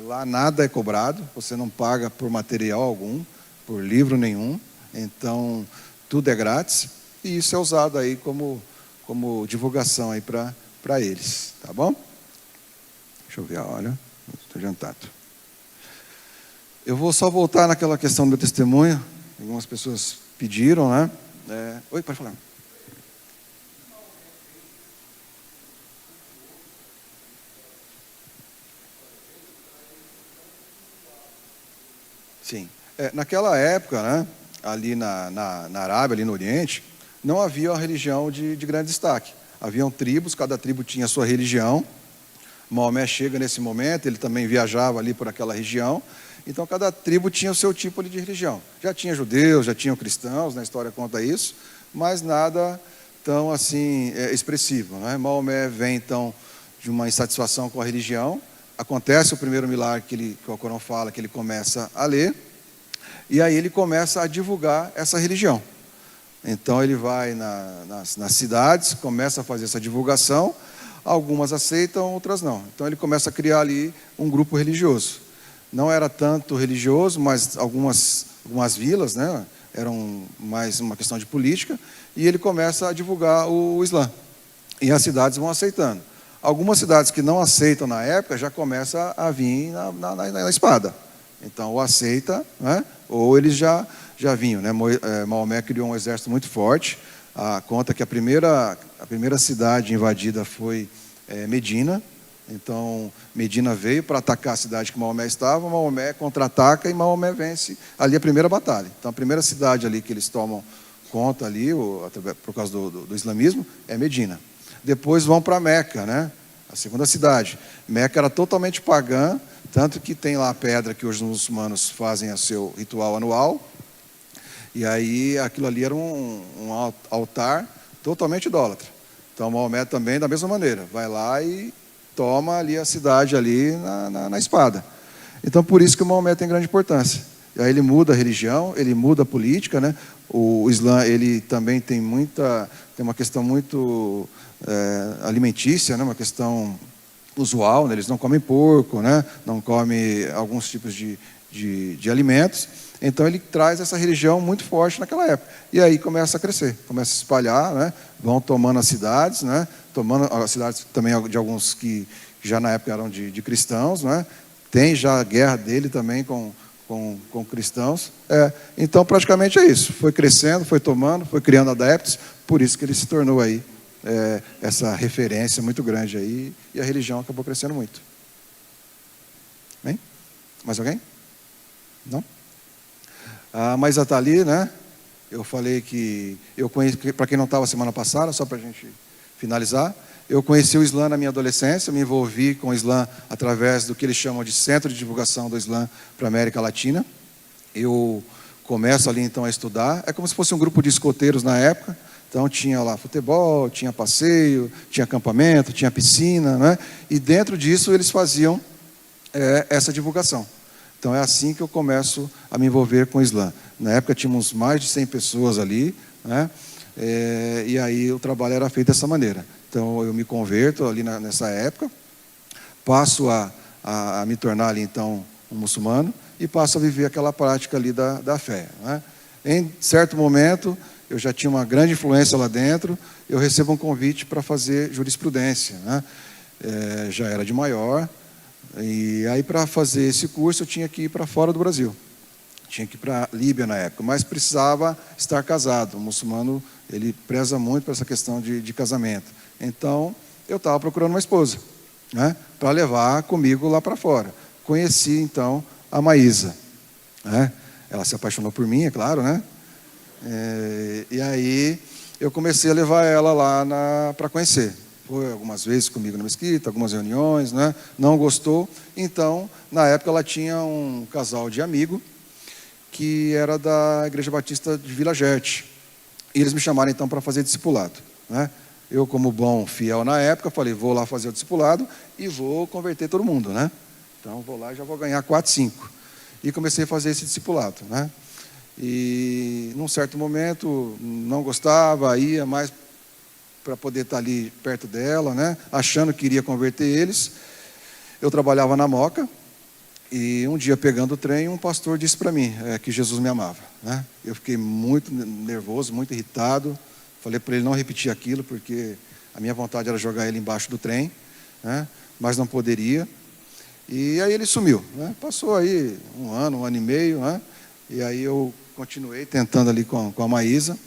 Lá nada é cobrado, você não paga por material algum, por livro nenhum. Então tudo é grátis. E isso é usado aí como divulgação aí para eles, tá bom? Deixa eu ver, olha, estou adiantado. Eu vou só voltar naquela questão do meu testemunho. Algumas pessoas pediram, né? Oi, pode falar. Sim. Naquela época, né, ali na Arábia, ali no Oriente, não havia uma religião de grande destaque. Haviam tribos, cada tribo tinha a sua religião. Maomé chega nesse momento, ele também viajava ali por aquela região. Então, cada tribo tinha o seu tipo ali de religião. Já tinha judeus, já tinham cristãos, na história conta isso, mas nada tão assim expressivo, né? Maomé vem, então, de uma insatisfação com a religião. Acontece o primeiro milagre que o Corão fala, que ele começa a ler, e aí ele começa a divulgar essa religião. Então ele vai nas cidades, começa a fazer essa divulgação, algumas aceitam, outras não. Então ele começa a criar ali um grupo religioso. Não era tanto religioso, mas algumas vilas, né, eram mais uma questão de política, e ele começa a divulgar o Islã. E as cidades vão aceitando. Algumas cidades que não aceitam na época já começa a vir na espada. Então, ou aceita, né, ou eles já vinham, né? Maomé criou um exército muito forte. Conta que a primeira cidade invadida foi Medina. Então, Medina veio para atacar a cidade que Maomé estava. Maomé contra-ataca e Maomé vence ali a primeira batalha. Então, a primeira cidade ali que eles tomam conta ali, por causa do islamismo, é Medina. Depois vão para Meca, né? A segunda cidade. Meca era totalmente pagã, tanto que tem lá a pedra que os muçulmanos fazem a seu ritual anual. E aí aquilo ali era um altar totalmente idólatra. Então Maomé também da mesma maneira, vai lá e toma ali a cidade ali na espada. Então por isso que o Maomé tem grande importância. E aí ele muda a religião, ele muda a política, né? O Islã ele também tem uma questão muito alimentícia, né? Uma questão usual, né? Eles não comem porco, né? Não comem alguns tipos de alimentos. Então ele traz essa religião muito forte naquela época. E aí começa a crescer, começa a se espalhar, né? Vão tomando as cidades, né? Tomando as cidades também de alguns que já na época eram de cristãos, né? Tem já a guerra dele também com cristãos. Então praticamente é isso. Foi crescendo, foi tomando, foi criando adeptos, por isso que ele se tornou aí essa referência muito grande aí, e a religião acabou crescendo muito. Bem? Mais alguém? Não? A Maísa está ali, né? Eu falei que eu conheci, para quem não estava semana passada, só para a gente finalizar, eu conheci o Islã na minha adolescência, me envolvi com o Islã através do que eles chamam de Centro de Divulgação do Islã para a América Latina. Eu começo ali então a estudar, é como se fosse um grupo de escoteiros na época. Então tinha lá futebol, tinha passeio, tinha acampamento, tinha piscina, né? E dentro disso eles faziam essa divulgação. Então é assim que eu começo a me envolver com o Islã. Na época tínhamos mais de 100 pessoas ali, né? E aí o trabalho era feito dessa maneira. Então eu me converto ali nessa época, passo a me tornar ali então um muçulmano e passo a viver aquela prática ali da fé, né? Em certo momento eu já tinha uma grande influência lá dentro, eu recebo um convite para fazer jurisprudência, né? Já era de maior, e aí para fazer esse curso eu tinha que ir para fora do Brasil. Tinha que ir para a Líbia na época, mas precisava estar casado. O muçulmano, ele preza muito por essa questão de casamento. Então, eu estava procurando uma esposa, né, para levar comigo lá para fora. Conheci, então, a Maísa, né? Ela se apaixonou por mim, é claro, né? E aí, eu comecei a levar ela lá para conhecer. foi algumas vezes comigo na mesquita, algumas reuniões, né? Não gostou. Então, na época, ela tinha um casal de amigo que era da Igreja Batista de Vila Gerte. E eles me chamaram, então, para fazer discipulado, né? Eu, como bom fiel na época, falei, vou lá fazer o discipulado e vou converter todo mundo, né? Então, vou lá e já vou ganhar 4, 5. E comecei a fazer esse discipulado, né? E, num certo momento, não gostava, ia mais para poder estar ali perto dela, né? Achando que iria converter eles. Eu trabalhava na Moca, e um dia, pegando o trem, um pastor disse para mim que Jesus me amava, né? Eu fiquei muito nervoso, muito irritado. Falei para ele não repetir aquilo, porque a minha vontade era jogar ele embaixo do trem, né? Mas não poderia. E aí ele sumiu, né? Passou aí um ano e meio, né? E aí eu continuei tentando ali com a Maísa.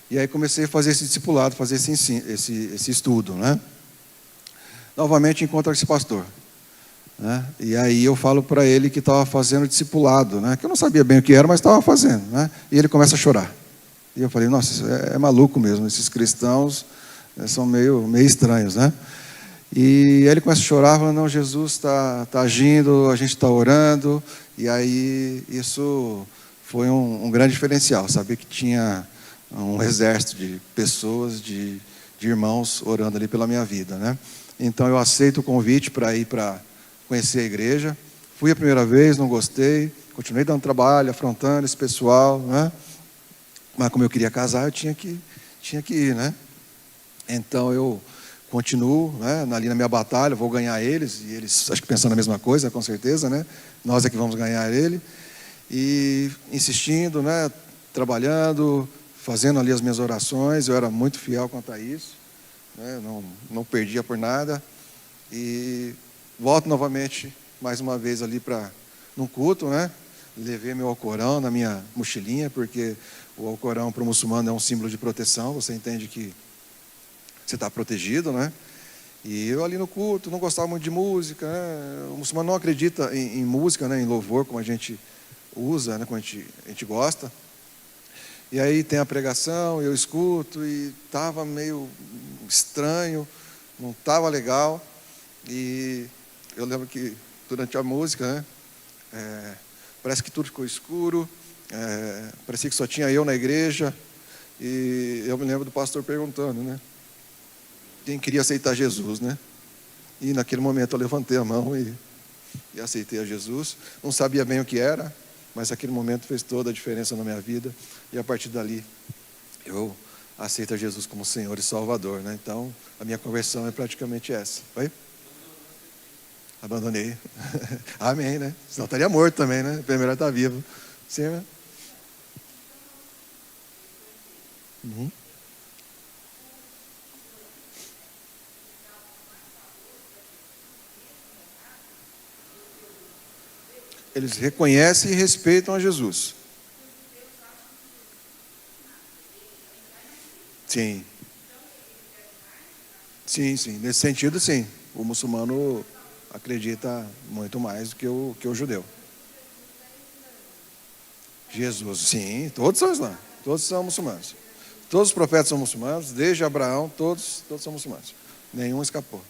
E aí comecei a fazer esse discipulado, fazer esse estudo, né? Novamente encontro esse pastor, né? E aí eu falo para ele que estava fazendo discipulado, né? Que eu não sabia bem o que era, mas estava fazendo, né? E ele começa a chorar. E eu falei, nossa, isso é maluco mesmo, esses cristãos são meio estranhos, né? E aí ele começa a chorar, falando, não, Jesus está agindo, a gente está orando. E aí isso foi um grande diferencial, saber que tinha um exército de pessoas, de irmãos orando ali pela minha vida, né? Então eu aceito o convite para ir para conhecer a igreja. Fui a primeira vez, não gostei, continuei dando trabalho, afrontando esse pessoal, né? Mas como eu queria casar, eu tinha que ir, né? Então eu continuo, né, ali na minha batalha, vou ganhar eles, e eles acho que pensando a mesma coisa, com certeza, né? Nós é que vamos ganhar ele. E insistindo, né, trabalhando, fazendo ali as minhas orações, eu era muito fiel quanto a isso, né? Não perdia por nada. E volto novamente, mais uma vez ali num culto, né? Levei meu Alcorão na minha mochilinha, porque o Alcorão para o muçulmano é um símbolo de proteção, você entende que você está protegido, né? E eu ali no culto, não gostava muito de música, né? O muçulmano não acredita em música, né? Em louvor, como a gente usa, né? Como a gente gosta. E aí tem a pregação, eu escuto, e estava meio estranho, não estava legal. E eu lembro que durante a música, né? Parece que tudo ficou escuro, parecia que só tinha eu na igreja. E eu me lembro do pastor perguntando, né? Quem queria aceitar Jesus, né? E naquele momento eu levantei a mão e aceitei a Jesus. Não sabia bem o que era, mas aquele momento fez toda a diferença na minha vida. E a partir dali, eu aceito a Jesus como Senhor e Salvador, né? Então, a minha conversão é praticamente essa. Oi? Abandonei. Amém, né? Senão estaria morto também, né? Melhor estar vivo. Sim, né? Uhum. Eles reconhecem e respeitam a Jesus. Sim. Sim, sim. Nesse sentido, sim. O muçulmano acredita muito mais do que o judeu. Jesus, sim. Todos são islâmicos. Todos são muçulmanos. Todos os profetas são muçulmanos. Desde Abraão, todos são muçulmanos. Nenhum escapou.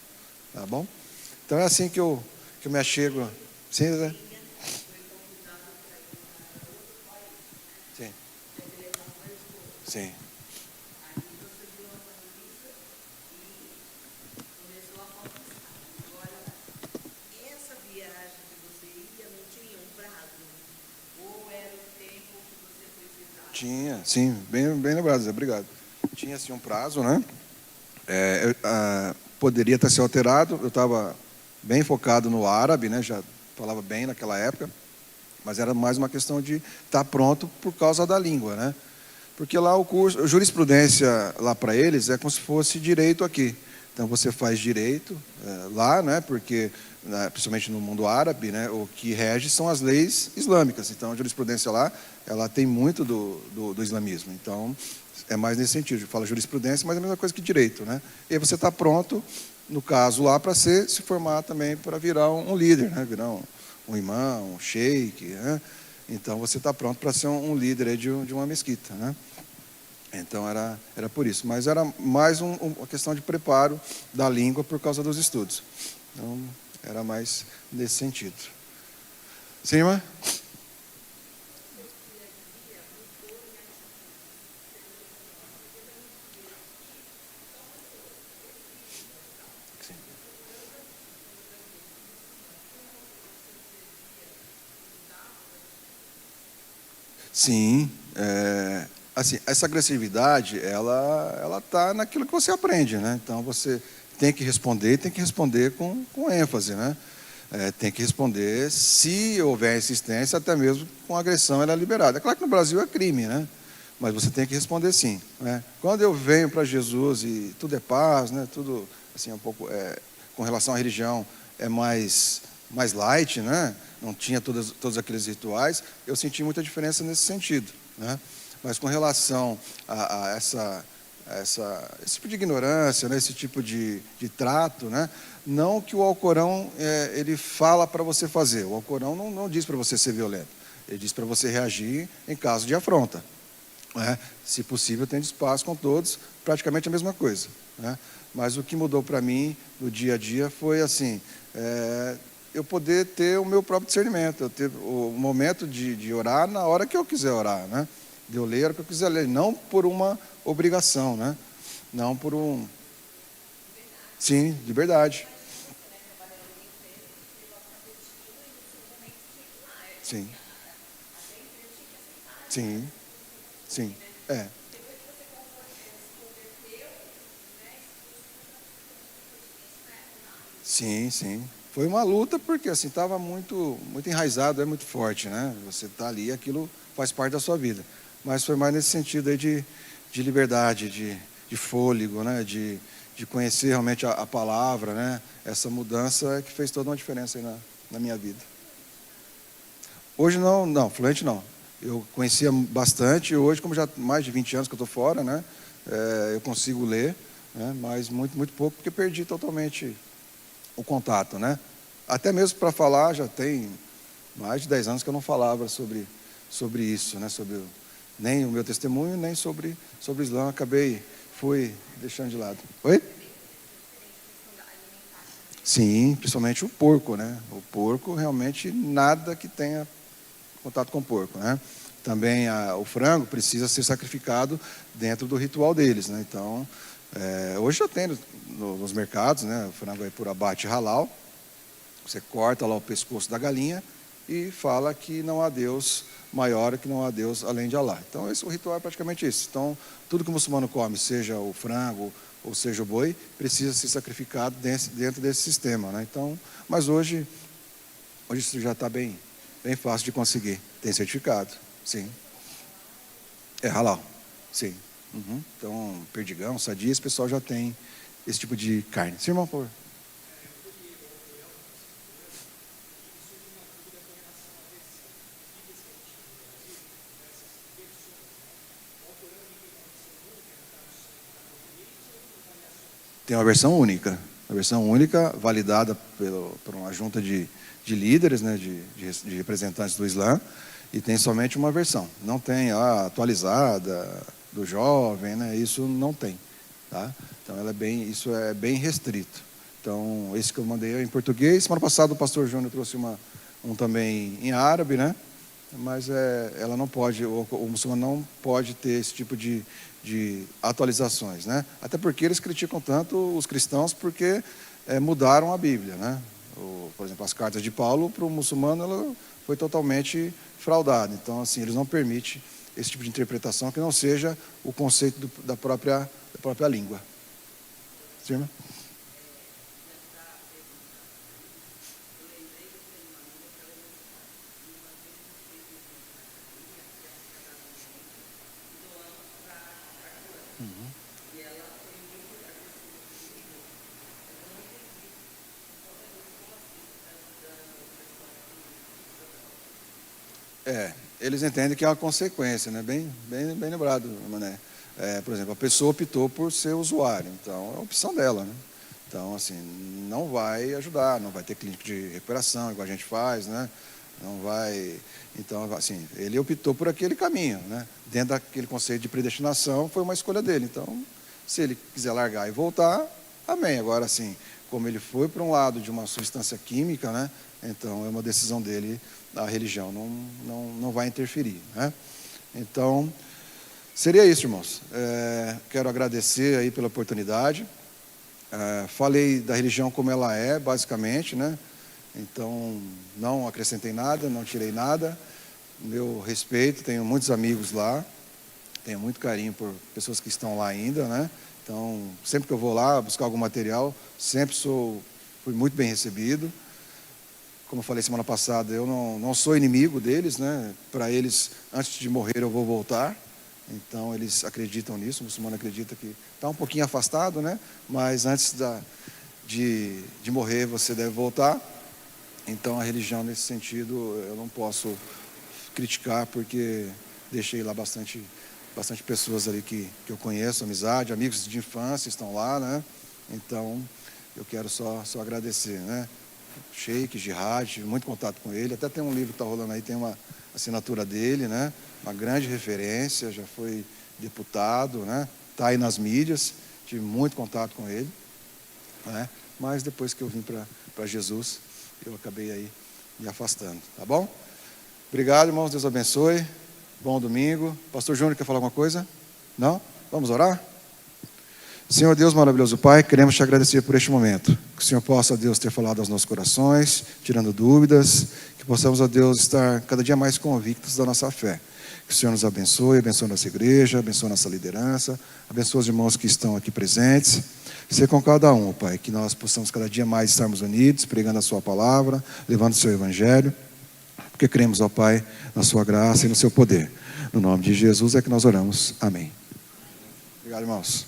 Tá bom? Então é assim que eu me achego. Sim, né? Sim. Sim. Tinha, sim, bem lembrado, Zé, obrigado. Tinha, sim, um prazo, né? Poderia ter sido alterado, eu estava bem focado no árabe, né? Já falava bem naquela época, mas era mais uma questão de estar pronto por causa da língua, né? Porque lá o curso, jurisprudência lá para eles é como se fosse direito aqui. Então você faz direito lá, né? Porque principalmente no mundo árabe, né? O que rege são as leis islâmicas. Então a jurisprudência lá, ela tem muito do islamismo. Então é mais nesse sentido. Fala jurisprudência, mas é a mesma coisa que direito, né? E aí você está pronto, no caso lá, para se formar também para virar um líder, né? Virar um imã, um sheik, né? Então você está pronto para ser um líder aí de uma mesquita, né? Então era por isso. Mas era mais uma questão de preparo da língua por causa dos estudos. Então era mais nesse sentido. Sim, irmã? Sim, assim, essa agressividade, ela tá naquilo que você aprende, né? Então você tem que responder com ênfase, né? Tem que responder, se houver insistência, até mesmo com agressão ela é liberada. É claro que no Brasil é crime, né? Mas você tem que responder sim, né? Quando eu venho para Jesus e tudo é paz, né? Tudo assim um pouco com relação à religião é mais light, né? Não tinha todos aqueles rituais, eu senti muita diferença nesse sentido, né? Mas com relação a esse tipo de ignorância, né? Esse tipo de trato, né? Não que o Alcorão ele fala para você fazer. O Alcorão não diz para você ser violento. Ele diz para você reagir em caso de afronta, né? Se possível, tendo espaço com todos, praticamente a mesma coisa, né? Mas o que mudou para mim no dia a dia foi assim, eu poder ter o meu próprio discernimento, eu ter o momento de orar na hora que eu quiser orar, né? De eu ler a hora que eu quiser ler, não por uma obrigação, né? Não por um... Sim, liberdade. Sim, sim, sim. É. Sim, sim. Foi uma luta porque assim estava muito enraizado, é muito forte, né? Você está ali, aquilo faz parte da sua vida. Mas foi mais nesse sentido aí de liberdade, de fôlego, né? De conhecer realmente a palavra, né? Essa mudança é que fez toda uma diferença aí na minha vida. Hoje não, fluente não. Eu conhecia bastante, hoje, como já há mais de 20 anos que eu estou fora, né? Eu consigo ler, né? Mas muito pouco, porque perdi totalmente o contato, né? Até mesmo para falar, já tem mais de 10 anos que eu não falava sobre isso, né? Nem o meu testemunho, nem sobre o Islã. Fui deixando de lado. Oi? Sim, principalmente o porco, né? O porco, realmente, nada que tenha contato com o porco, né? Também o frango precisa ser sacrificado dentro do ritual deles, né? Então, hoje já tem nos mercados, né? O frango é por abate halal. Você corta lá o pescoço da galinha e fala que não há Deus maior, que não há Deus além de Alá. Então, o ritual é praticamente isso. Então, tudo que o muçulmano come, seja o frango ou seja o boi, precisa ser sacrificado dentro desse sistema, né? Então, mas hoje isso já está bem fácil de conseguir. Tem certificado, sim. É halal, sim. Uhum. Então, perdigão, sadia, esse pessoal já tem esse tipo de carne. Sim, irmão, por favor. Tem uma versão única validada por uma junta de líderes, né, de representantes do Islã, e tem somente uma versão. Não tem a atualizada do jovem, né, isso não tem, tá? Então isso é bem restrito. Então esse que eu mandei é em português. Semana passada o pastor Júnior trouxe um também em árabe, né? Mas ela não pode, o muçulmano não pode ter esse tipo de atualizações, né? Até porque eles criticam tanto os cristãos porque mudaram a Bíblia, né? Por exemplo, as cartas de Paulo para o muçulmano ela foi totalmente fraudada. Então, assim, eles não permitem esse tipo de interpretação que não seja o conceito da própria língua. Sim, eles entendem que é uma consequência, né? Bem lembrado, Mané. Por exemplo, a pessoa optou por ser usuário, então é a opção dela, né? Então, assim, não vai ajudar, não vai ter clínica de recuperação, igual a gente faz, né? Não vai... Então, assim, ele optou por aquele caminho, né? Dentro daquele conceito de predestinação, foi uma escolha dele. Então, se ele quiser largar e voltar, amém. Agora, assim, como ele foi para um lado de uma substância química, né? Então, é uma decisão dele, a religião não vai interferir, né? Então, seria isso, irmãos. Quero agradecer aí pela oportunidade. Falei da religião como ela é, basicamente, né? Então, não acrescentei nada, não tirei nada. Meu respeito, tenho muitos amigos lá, tenho muito carinho por pessoas que estão lá ainda, né? Então, sempre que eu vou lá buscar algum material, sempre fui muito bem recebido. Como eu falei semana passada, eu não sou inimigo deles, né? Para eles, antes de morrer, eu vou voltar. Então, eles acreditam nisso, o muçulmano acredita que está um pouquinho afastado, né? Mas antes de morrer, você deve voltar. Então, a religião, nesse sentido, eu não posso criticar, porque deixei lá bastante pessoas ali que eu conheço, amizade, amigos de infância estão lá, né? Então, eu quero só agradecer, né? Sheik, Jihad, tive muito contato com ele, até tem um livro que está rolando aí, tem uma assinatura dele, né? Uma grande referência, já foi deputado, né? Está aí nas mídias, tive muito contato com ele, né? Mas depois que eu vim para Jesus, eu acabei aí me afastando, tá bom? Obrigado, irmãos, Deus abençoe, bom domingo. Pastor Júnior, quer falar alguma coisa? Não? Vamos orar? Senhor Deus maravilhoso Pai, queremos te agradecer por este momento, que o Senhor possa, Deus, ter falado aos nossos corações, tirando dúvidas, que possamos, ó Deus, estar cada dia mais convictos da nossa fé. Que o Senhor nos abençoe nossa igreja, abençoe nossa liderança, abençoe os irmãos que estão aqui presentes. Ser com cada um, Pai, que nós possamos cada dia mais estarmos unidos, pregando a sua palavra, levando o seu evangelho, porque cremos, ó Pai, na sua graça e no seu poder. No nome de Jesus é que nós oramos. Amém. Obrigado, irmãos.